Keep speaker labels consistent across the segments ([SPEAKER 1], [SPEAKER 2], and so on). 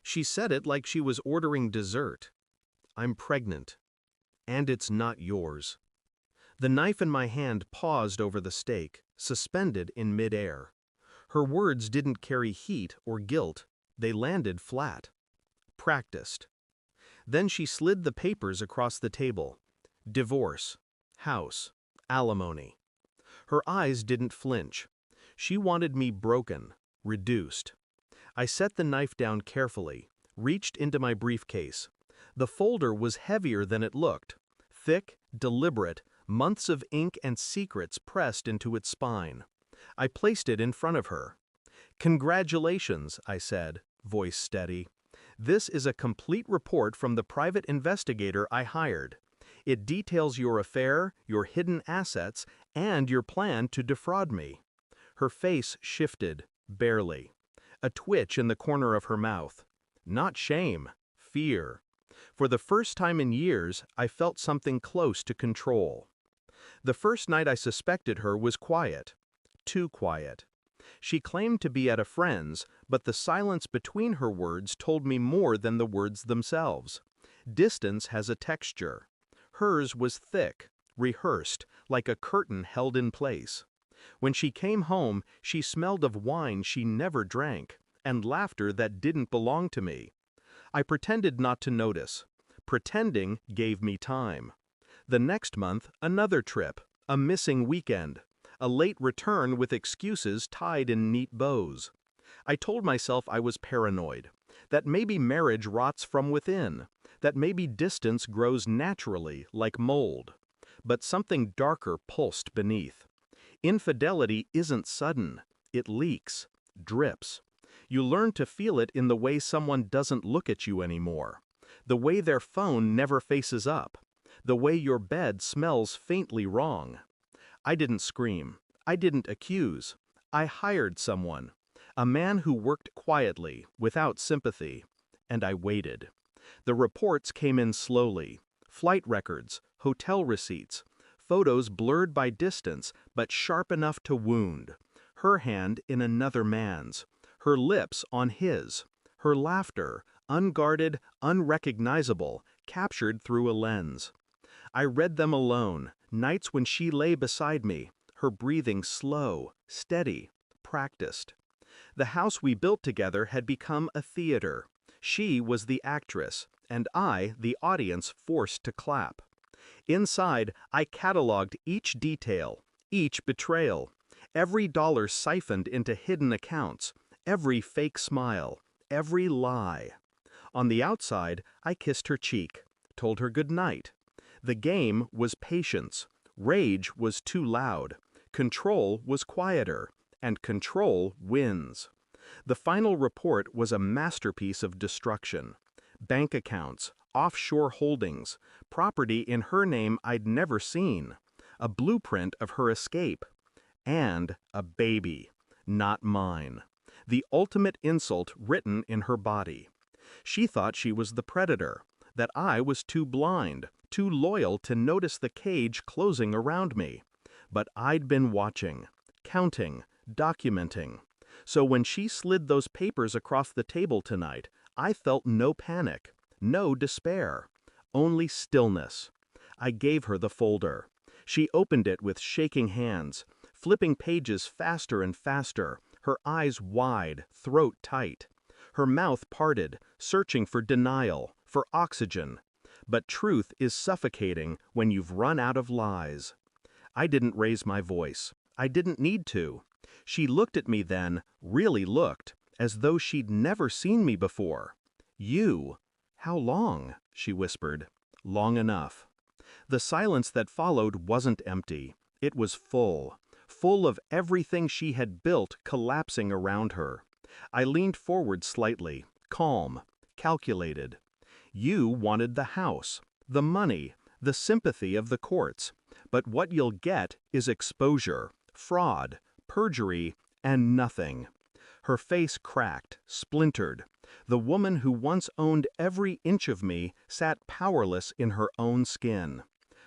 [SPEAKER 1] She said it like she was ordering dessert. I'm pregnant. And it's not yours. The knife in my hand paused over the steak, suspended in midair. Her words didn't carry heat or guilt, they landed flat. Practiced. Then she slid the papers across the table. Divorce. House. Alimony. Her eyes didn't flinch. She wanted me broken, reduced. I set the knife down carefully, reached into my briefcase. The folder was heavier than it looked. Thick, deliberate, months of ink and secrets pressed into its spine. I placed it in front of her. "Congratulations," I said, voice steady. "This is a complete report from the private investigator I hired. It details your affair, your hidden assets, and your plan to defraud me." Her face shifted, barely. A twitch in the corner of her mouth. Not shame, fear. For the first time in years, I felt something close to control. The first night I suspected her was quiet. Too quiet. She claimed to be at a friend's, but the silence between her words told me more than the words themselves. Distance has a texture. Hers was thick, rehearsed, like a curtain held in place. When she came home, she smelled of wine she never drank, and laughter that didn't belong to me. I pretended not to notice. Pretending gave me time. The next month, another trip, a missing weekend, a late return with excuses tied in neat bows. I told myself I was paranoid, that maybe marriage rots from within, that maybe distance grows naturally like mold. But something darker pulsed beneath. Infidelity isn't sudden, it leaks, drips. You learn to feel it in the way someone doesn't look at you anymore, the way their phone never faces up, the way your bed smells faintly wrong. I didn't scream, I didn't accuse, I hired someone, a man who worked quietly, without sympathy, and I waited. The reports came in slowly, flight records, hotel receipts, photos blurred by distance but sharp enough to wound, her hand in another man's, her lips on his, her laughter, unguarded, unrecognizable, captured through a lens. I read them alone, nights when she lay beside me, her breathing slow, steady, practiced. The house we built together had become a theater. She was the actress, and I the audience forced to clap. Inside, I cataloged each detail, each betrayal, every dollar siphoned into hidden accounts, every fake smile, every lie. On the outside, I kissed her cheek, told her good night. The game was patience, rage was too loud, control was quieter, and control wins. The final report was a masterpiece of destruction. Bank accounts, offshore holdings, property in her name I'd never seen, a blueprint of her escape, and a baby, not mine. The ultimate insult written in her body. She thought she was the predator, that I was too blind, too loyal to notice the cage closing around me. But I'd been watching, counting, documenting. So when she slid those papers across the table tonight, I felt no panic, no despair, only stillness. I gave her the folder. She opened it with shaking hands, flipping pages faster and faster, her eyes wide, throat tight. Her mouth parted, searching for denial, for oxygen. But truth is suffocating when you've run out of lies. I didn't raise my voice. I didn't need to. She looked at me then, really looked, as though she'd never seen me before. "You? How long?" she whispered. "Long enough." The silence that followed wasn't empty. It was full. Full of everything she had built collapsing around her. I leaned forward slightly, calm, calculated. You wanted the house, the money, the sympathy of the courts. But what you'll get is exposure, fraud, perjury, and nothing. Her face cracked, splintered. The woman who once owned every inch of me sat powerless in her own skin.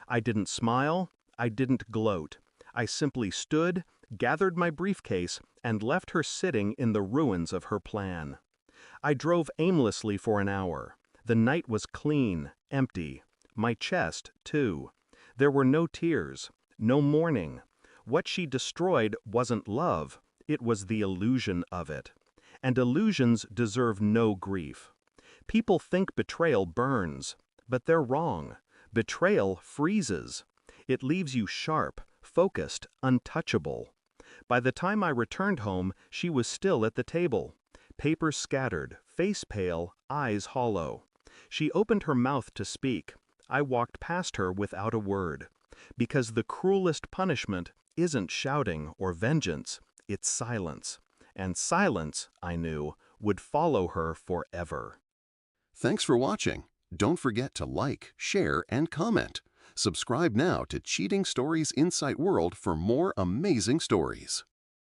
[SPEAKER 1] I didn't smile, I didn't gloat. I simply stood, gathered my briefcase, and left her sitting in the ruins of her plan. I drove aimlessly for an hour. The night was clean, empty. My chest, too. There were no tears, no mourning. What she destroyed wasn't love, it was the illusion of it. And illusions deserve no grief. People think betrayal burns, but they're wrong. Betrayal freezes. It leaves you sharp, focused, untouchable. By the time I returned home, she was still at the table. Papers scattered, face pale, eyes hollow. She opened her mouth to speak. I walked past her without a word. Because the cruelest punishment isn't shouting or vengeance, it's silence. And silence, I knew, would follow her forever.
[SPEAKER 2] Thanks for watching. Don't forget to like, share, and comment. Subscribe now to Cheating Stories Insight World for more amazing stories.